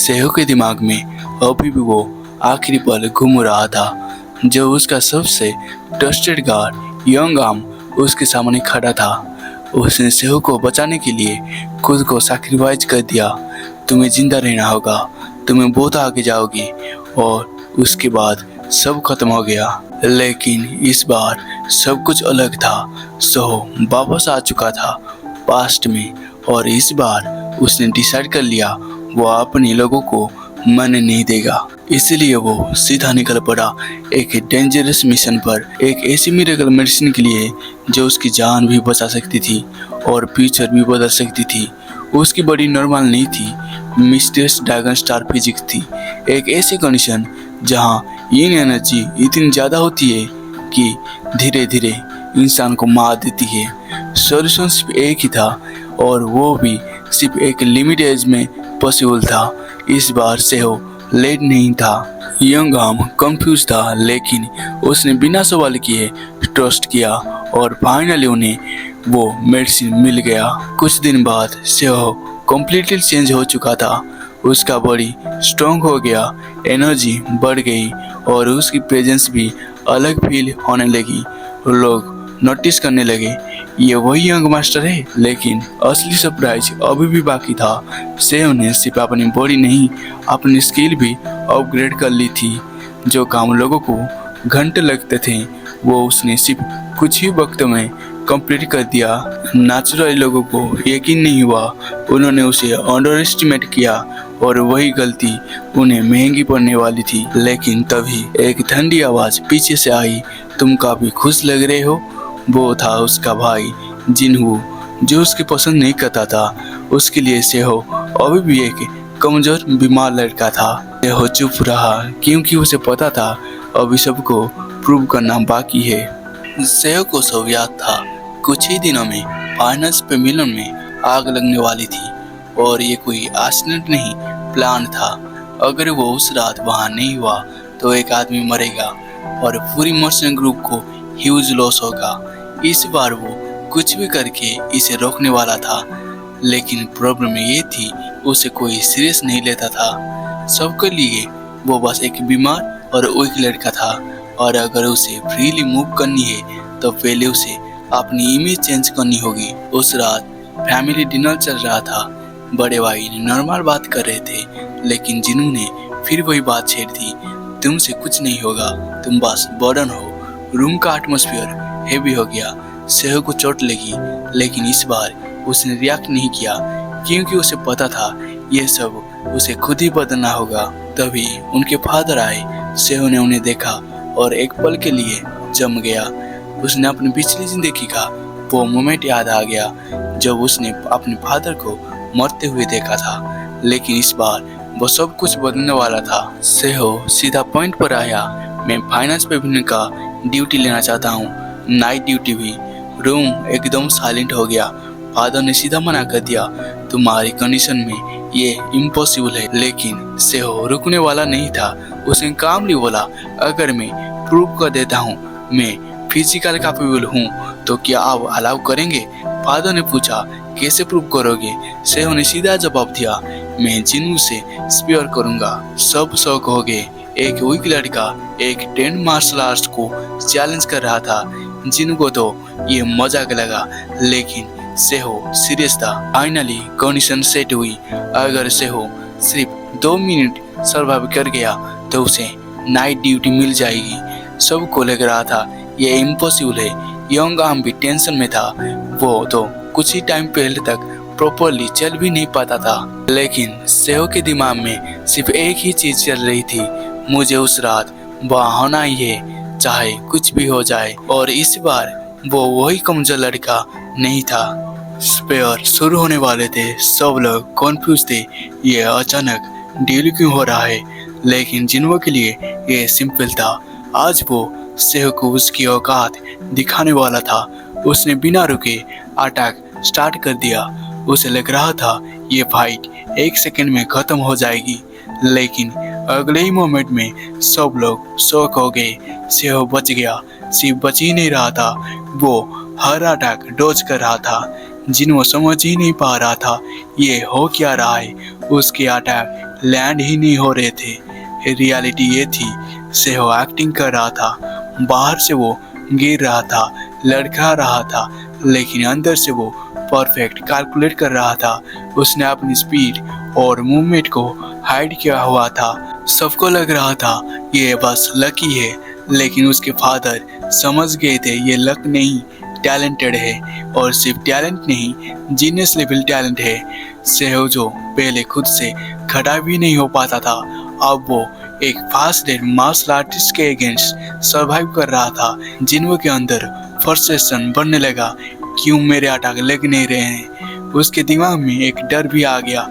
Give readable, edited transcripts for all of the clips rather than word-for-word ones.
सेहो के दिमाग में अभी भी वो आखिरी पल घूम रहा था जब उसका सबसे ट्रस्टेड गार्ड यंग आर्म उसके सामने खड़ा था। उसने सेहो को बचाने के लिए खुद को सैक्रिफाइस कर दिया। तुम्हें जिंदा रहना होगा, तुम्हें बहुत आगे जाओगी। और उसके बाद सब खत्म हो गया। लेकिन इस बार सब कुछ अलग था। सेहो वापस आ चुका था पास्ट में, और इस बार उसने डिसाइड कर लिया वो अपने लोगों को मरने नहीं देगा। इसलिए वो सीधा निकल पड़ा एक डेंजरस मिशन पर, एक ऐसी मिरेकल मेडिसिन के लिए जो उसकी जान भी बचा सकती थी और फ्यूचर भी बदल सकती थी। उसकी बॉडी नॉर्मल नहीं थी, मिस्टीरियस ड्रैगन स्टार फिजिक्स थी, एक ऐसी कंडीशन जहाँ यीन एनर्जी इतनी ज़्यादा होती है कि धीरे धीरे इंसान को मार देती है। सॉल्यूशन सिर्फ एक ही था, और वो भी सिर्फ एक लिमिट एज में पॉसिबल था। इस बार सेहो लेट नहीं था। यंग आर्म कंफ्यूज था, लेकिन उसने बिना सवाल किए ट्रस्ट किया और फाइनली उन्हें वो मेडिसिन मिल गया। कुछ दिन बाद सेहो कम्प्लीटली चेंज हो चुका था। उसका बॉडी स्ट्रॉन्ग हो गया, एनर्जी बढ़ गई और उसकी प्रेजेंस भी अलग फील होने लगी। लोग नोटिस करने लगे ये वही यंग मास्टर है। लेकिन असली सरप्राइज अभी भी बाकी था। सेहो ने सिर्फ अपनी बॉडी नहीं, अपनी स्किल भी अपग्रेड कर ली थी। जो काम लोगों को घंटे लगते थे वो उसने सिर्फ कुछ ही वक्त में कंप्लीट कर दिया। नेचुरली लोगों को यकीन नहीं हुआ, उन्होंने उसे अंडर एस्टिमेट किया और वही गलती उन्हें महंगी पड़ने वाली थी। लेकिन तभी एक ठंडी आवाज पीछे से आई, तुम काफी खुश लग रहे हो। वो था उसका भाई जिनहू, जो उसकी पसंद नहीं करता था। उसके लिए सेहो अभी भी एक कमजोर बीमार लड़का था। सेहो चुप रहा क्योंकि उसे पता था अभी सबको प्रूव करना बाकी है। सेहो को सब याद था, कुछ ही दिनों में फाइनल्स पे मिलन में आग लगने वाली थी और ये कोई एक्सीडेंट नहीं, प्लान था। अगर वो उस रात वहाँ नहीं हुआ तो एक आदमी मरेगा और पूरी मर्चेंट ग्रुप को ह्यूज लॉस होगा। इस बार वो कुछ भी करके इसे रोकने वाला था, लेकिन प्रॉब्लम ये थी उसे कोई सीरियस नहीं लेता था। सबके लिए वो बस एक बीमार और वीक लड़का था, और अगर उसे फ्रीली मूव करनी है तो पहले उसे अपनी इमेज चेंज करनी होगी। उस रात फैमिली डिनर चल रहा था। बड़े भाई नॉर्मल बात कर रहे थे, लेकिन जिन्हू ने फिर वही बात छेड़ दी, तुमसे कुछ नहीं होगा, तुम बस बर्डन हो। रूम का एटमॉस्फेयर हेवी हो गया। सेहो को चोट लगी, लेकिन इस बार उसने रिएक्ट नहीं किया क्योंकि उसे पता था यह सब उसे खुद ही बदलना होगा। तभी उनके फादर आए। सेहो ने उन्हें देखा और एक पल के लिए जम गया। उसने अपनी पिछली जिंदगी का वो मोमेंट याद आ गया जब उसने अपने फादर को मरते हुए देखा था, लेकिन इस बार वो सब कुछ बदलने वाला था। सेहो सीधा पॉइंट पर आया, मैं फाइनेंस पेविलियन का ड्यूटी लेना चाहता हूँ, नाइट ड्यूटी भी। रूम एकदम साइलेंट हो गया। फादर ने सीधा मना कर दिया, तुम्हारी कंडीशन में ये इम्पॉसिबल है। लेकिन सेहो रुकने वाला नहीं था। उसने कामली बोला, अगर मैं प्रूव कर देता हूँ मैं फिजिकल कैपेबल हूँ तो क्या आप अलाउ करेंगे? फादर ने पूछा, कैसे प्रूव करोगे? सेहो ने सीधा जवाब दिया, मैं जिन्हू से स्पेयर करूंगा। सब शौक हो गए। एक वीक लड़का एक ट्रेंड मार्शल आर्ट्स को चैलेंज कर रहा था। जिन्हू को तो ये मजाक लगा, लेकिन सेहो सीरियस था। फाइनली कंडीशन सेट हुई। अगर सेहो सिर्फ 2 मिनट सर्वाइव कर गया तो उसे नाइट ड्यूटी मिल जाएगी। सबको लग रहा था ये इम्पॉसिबल है। यंग आर्म भी टेंशन में था। वो तो कुछ ही टाइम पहले तक प्रॉपरली चल भी नहीं पाता था। लेकिन सेहो के दिमाग में सिर्फ एक ही चीज चल रही थी, मुझे उस रात वहाँ होना ही है, चाहे कुछ भी हो जाए। और इस बार वो वही कमजोर लड़का नहीं था। स्पेयर शुरू होने वाले थे। सब लोग कॉन्फ्यूज थे, ये अचानक डील क्यों हो रहा है। लेकिन जिन्हों के लिए ये सिंपल था। आज वो सेहो को उसकी औकात दिखाने वाला था। उसने बिना रुके अटैक स्टार्ट कर दिया। उसे लग रहा था ये फाइट 1 सेकंड में खत्म हो जाएगी, लेकिन अगले ही मोमेंट में सब लोग शॉक हो गए। सेहो बच गया। सिर्फ बच ही नहीं रहा था, वो हर अटैक डॉज कर रहा था। जिन्हों समझ ही नहीं पा रहा था ये हो क्या रहा है। उसके अटैक लैंड ही नहीं हो रहे थे। रियलिटी ये थी, सेहो एक्टिंग कर रहा था। बाहर से वो गिर रहा था, लड़खड़ा रहा था, लेकिन अंदर से वो परफेक्ट कैलकुलेट कर रहा था। उसने अपनी स्पीड और मूवमेंट को हाइड किया हुआ था। सबको लग रहा था ये बस लकी है, लेकिन उसके फादर समझ गए थे ये लक नहीं, टैलेंटेड है, और सिर्फ टैलेंट नहीं, जीनियस लेवल टैलेंट है। सेहो जो पहले खुद से खड़ा भी नहीं हो पाता था, अब वो एक फास्ट मार्शल आर्टिस्ट के अगेंस्ट सरवाइव कर रहा था। जिन्हों के अंदर फ्रस्ट्रेशन बढ़ने लगा, क्यों मेरे अटैक लग नहीं रहे हैं। उसके दिमाग में एक डर भी आ गया,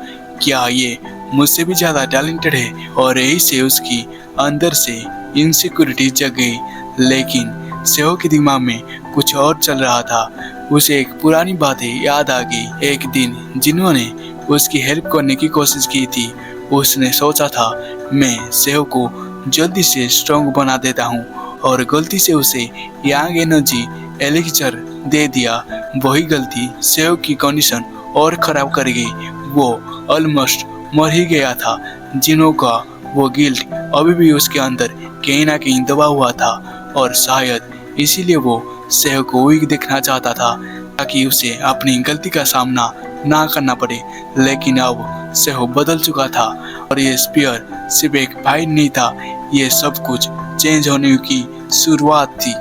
क्या ये मुझसे भी ज्यादा टैलेंटेड है, और यही से उसकी अंदर से इनसिक्योरिटी जग गई। लेकिन सेहो के दिमाग में कुछ और चल रहा था। उसे एक पुरानी बातें याद आ गई। एक दिन जिन्होंने उसकी हेल्प करने की कोशिश की थी, उसने सोचा था मैं सेहो को जल्दी से स्ट्रॉन्ग बना देता हूँ, और गलती से उसे यंग एनर्जी एलिक्सर दे दिया। वही गलती सेहो की कंडीशन और खराब कर गई। वो ऑलमोस्ट मर ही गया था। जिन्हों का वो गिल्ट अभी भी उसके अंदर कहीं ना कहीं दबा हुआ था, और शायद इसीलिए वो सेहो को वीक देखना चाहता था, ताकि उसे अपनी गलती का सामना ना करना पड़े। लेकिन अब सेहो बदल चुका था, और ये स्पीयर सिर्फ एक फाइट नहीं था, ये सब कुछ चेंज होने की शुरुआत थी।